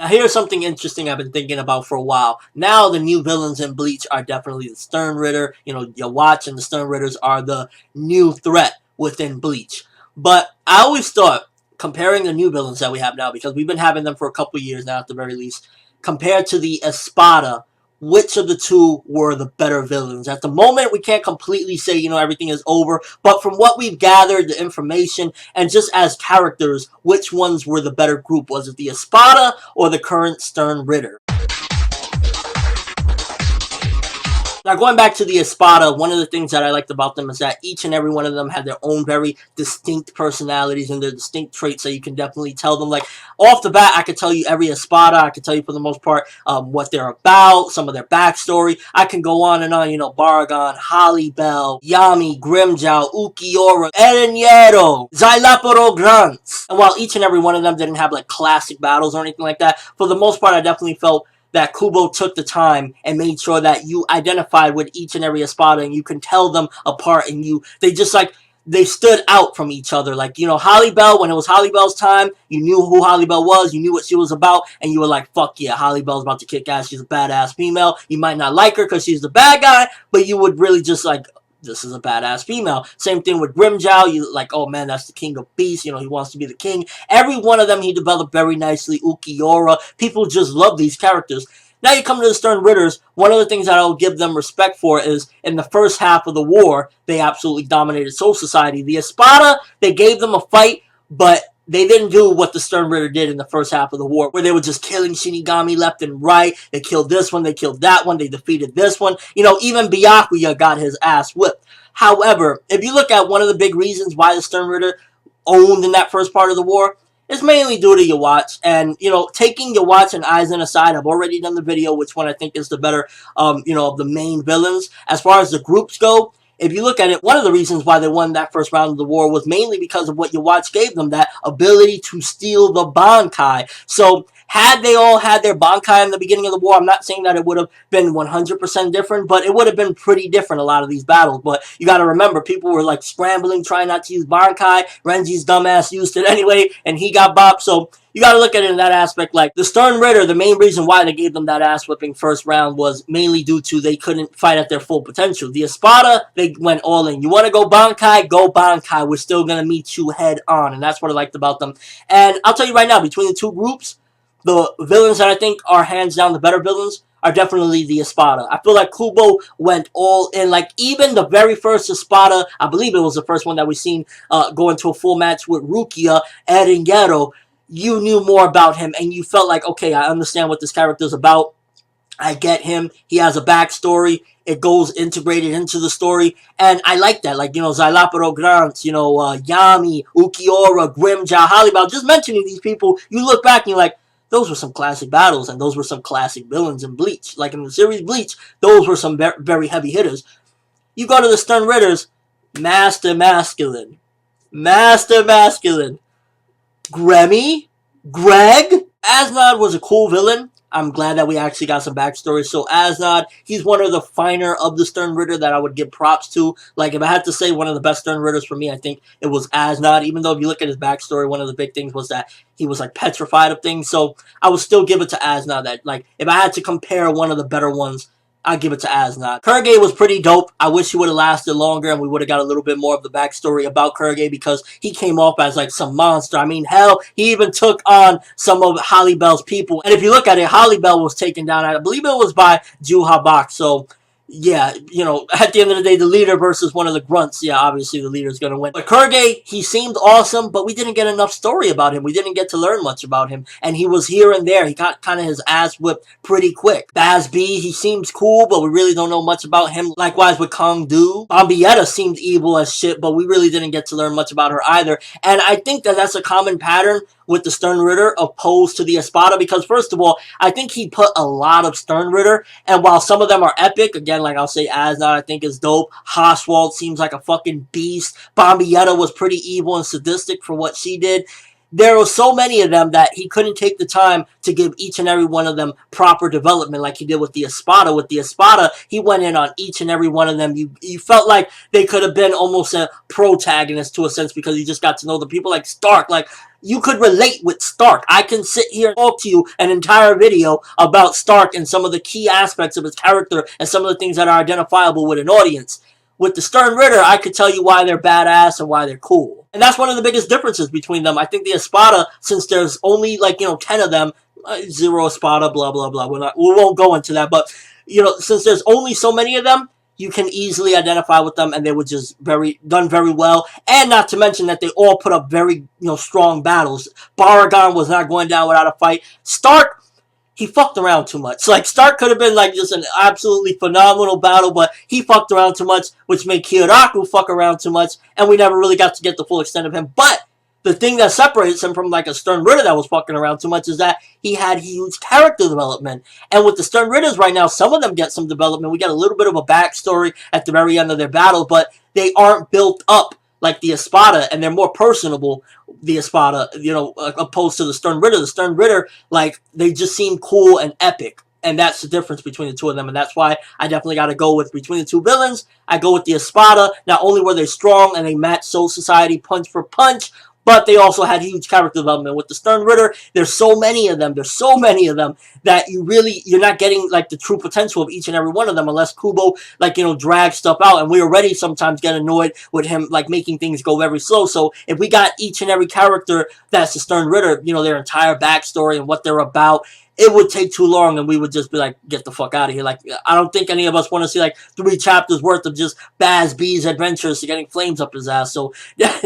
Now here's something interesting I've been thinking about for a while. Now the new villains in Bleach are definitely the SternRitter. You know, your Watch and the SternRitters are the new threat within Bleach. But I always thought, comparing the new villains that we have now, because we've been having them for a couple years now at the very least, compared to the Espada, which of the two were the better villains? At the moment, we can't completely say, everything is over, but from what we've gathered, the information, and just as characters, which ones were the better group? Was it the Espada or the current SternRitter? Now, going back to the Espada, one of the things that I liked about them is that each and every one of them had their own very distinct personalities and their distinct traits, so you can definitely tell them. Like, off the bat, I could tell you every Espada. I could tell you, for the most part, what they're about, some of their backstory. I can go on and on, Baragon, Holly-Bell, Yami, Grimjow, Ukiora, Ereñero, Xylaporo Grunts. And while each and every one of them didn't have, like, classic battles or anything like that, for the most part, I definitely felt that Kubo took the time and made sure that you identified with each and every Espada and you can tell them apart, and they stood out from each other. Like, Holly-Bell, when it was Holly-Bell's time, you knew who Holly-Bell was, you knew what she was about, and you were like, fuck yeah, Holly-Bell's about to kick ass, she's a badass female. You might not like her because she's the bad guy, but you would really just like, this is a badass female. Same thing with Grimjow. You like, oh man, that's the king of beasts. He wants to be the king. Every one of them he developed very nicely. Ukiora. People just love these characters. Now you come to the SternRitters. One of the things that I'll give them respect for is in the first half of the war, they absolutely dominated Soul Society. The Espada, they gave them a fight, but they didn't do what the SternRitter did in the first half of the war, where they were just killing Shinigami left and right. They killed this one, they killed that one, they defeated this one. Even Byakuya got his ass whipped. However, if you look at one of the big reasons why the SternRitter owned in that first part of the war, it's mainly due to your Watch. And, taking your Watch and Aizen aside, I've already done the video which one I think is the better, of the main villains. As far as the groups go, if you look at it, one of the reasons why they won that first round of the war was mainly because of what your Watch gave them, that ability to steal the Bankai. So, had they all had their Bankai in the beginning of the war, I'm not saying that it would have been 100% different, but it would have been pretty different, a lot of these battles. But you got to remember, people were like scrambling, trying not to use Bankai. Renji's dumbass used it anyway, and he got bopped. So, you got to look at it in that aspect. Like, the SternRitter, the main reason why they gave them that ass-whipping first round was mainly due to they couldn't fight at their full potential. The Espada, they went all in. You want to go Bankai? Go Bankai. We're still going to meet you head on, and that's what I liked about them. And I'll tell you right now, between the two groups, the villains that I think are hands down the better villains are definitely the Espada. I feel like Kubo went all in. Like, even the very first Espada, I believe it was the first one that we seen go into a full match with Rukia, Ereñero, you knew more about him, and you felt like, okay, I understand what this character is about. I get him. He has a backstory. It goes integrated into the story, and I like that. Like, Xylaporo Grant, Yami, Ukiora, Grimjow, Holly-Bell. Just mentioning these people, you look back and you're like, those were some classic battles, and those were some classic villains in Bleach. Like in the series Bleach, those were some very heavy hitters. You go to the SternRitters, Master Masculine. Master Masculine. Gremmy? Greg? Asnod was a cool villain. I'm glad that we actually got some backstory. So Asnod, he's one of the finer of the SternRitter that I would give props to. Like, if I had to say one of the best SternRitters for me, I think it was Asnod. Even though if you look at his backstory, one of the big things was that he was, like, petrified of things. So I would still give it to Asnod. That, like, if I had to compare one of the better ones, I'd give it to Asnod. Kurge was pretty dope. I wish he would have lasted longer and we would have got a little bit more of the backstory about Kurge, because he came off as like some monster. I mean, hell, he even took on some of Holly-Bell's people. And if you look at it, Holly-Bell was taken down, I believe it was by Juhabak. So, yeah, at the end of the day, the leader versus one of the grunts, yeah, obviously the leader's going to win. But Kurge, he seemed awesome, but we didn't get enough story about him. We didn't get to learn much about him. And he was here and there. He got kind of his ass whipped pretty quick. Baz B, he seems cool, but we really don't know much about him. Likewise with Kong Du. Bombietta seemed evil as shit, but we really didn't get to learn much about her either. And I think that that's a common pattern with the SternRitter opposed to the Espada, because first of all, I think he put a lot of SternRitter, and while some of them are epic, again, like I'll say Asnod I think is dope, Haswald seems like a fucking beast, Bombietta was pretty evil and sadistic for what she did. there were so many of them that he couldn't take the time to give each and every one of them proper development like he did with the Espada. With the Espada, he went in on each and every one of them. You felt like they could have been almost a protagonist to a sense because you just got to know the people like Stark. Like, you could relate with Stark. I can sit here and talk to you an entire video about Stark and some of the key aspects of his character and some of the things that are identifiable with an audience. With the SternRitter, I could tell you why they're badass and why they're cool. And that's one of the biggest differences between them. I think the Espada, since there's only, like, 10 of them, zero Espada, blah, blah, blah. We won't go into that. But, since there's only so many of them, you can easily identify with them, and they were just done very well. And not to mention that they all put up very, strong battles. Baragon was not going down without a fight. Stark, he fucked around too much. Like, Stark could have been, like, just an absolutely phenomenal battle, but he fucked around too much, which made Kyoraku fuck around too much, and we never really got to get the full extent of him. But the thing that separates him from, like, a SternRitter that was fucking around too much is that he had huge character development. And with the SternRitters right now, some of them get some development. We get a little bit of a backstory at the very end of their battle, but they aren't built up like the Espada, and they're more personable, the Espada, opposed to the SternRitter. The SternRitter, like, they just seem cool and epic. And that's the difference between the two of them. And that's why I definitely got to go with, between the two villains, I go with the Espada. Not only were they strong and they matched Soul Society punch for punch, but they also had huge character development. With the SternRitter, there's so many of them. There's so many of them that you're not getting, like, the true potential of each and every one of them unless Kubo, like, drags stuff out. And we already sometimes get annoyed with him, like, making things go very slow. So if we got each and every character that's the SternRitter, their entire backstory and what they're about, it would take too long and we would just be like, get the fuck out of here. Like, I don't think any of us want to see, like, 3 chapters worth of just Baz B's adventures to getting flames up his ass. So,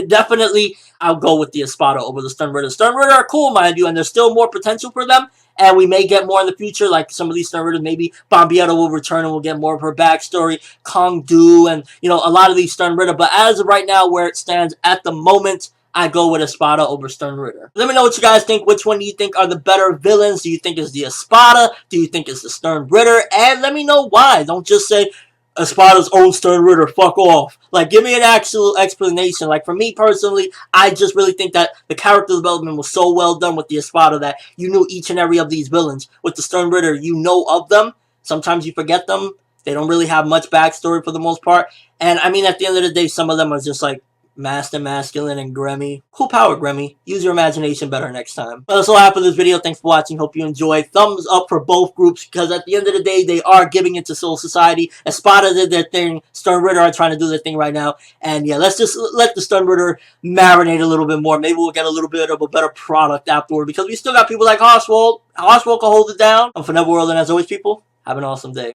definitely, I'll go with the Espada over the SternRitter. SternRitter are cool, mind you, and there's still more potential for them. And we may get more in the future, like some of these SternRitters. Maybe Bombietta will return and we'll get more of her backstory. Kong Du and, a lot of these SternRitter. But as of right now, where it stands at the moment, I go with Espada over SternRitter. Let me know what you guys think. Which one do you think are the better villains? Do you think it's the Espada? Do you think it's the SternRitter? And let me know why. Don't just say Espada's own SternRitter, fuck off. Like, give me an actual explanation. Like, for me personally, I just really think that the character development was so well done with the Espada that you knew each and every of these villains. With the SternRitter, you know of them. Sometimes you forget them. They don't really have much backstory for the most part. And, I mean, at the end of the day, some of them are just like, Master Masculine and Gremmy. Cool power, Gremmy. Use your imagination better next time. Well, that's all I have for this video. Thanks for watching. Hope you enjoyed. Thumbs up for both groups because at the end of the day, they are giving it to Soul Society. Espada did their thing. SternRitter are trying to do their thing right now. And yeah, let's just let the SternRitter marinate a little bit more. Maybe we'll get a little bit of a better product afterward because we still got people like Oswald. Oswald can hold it down. I'm ForneverWorld, and as always, people, have an awesome day.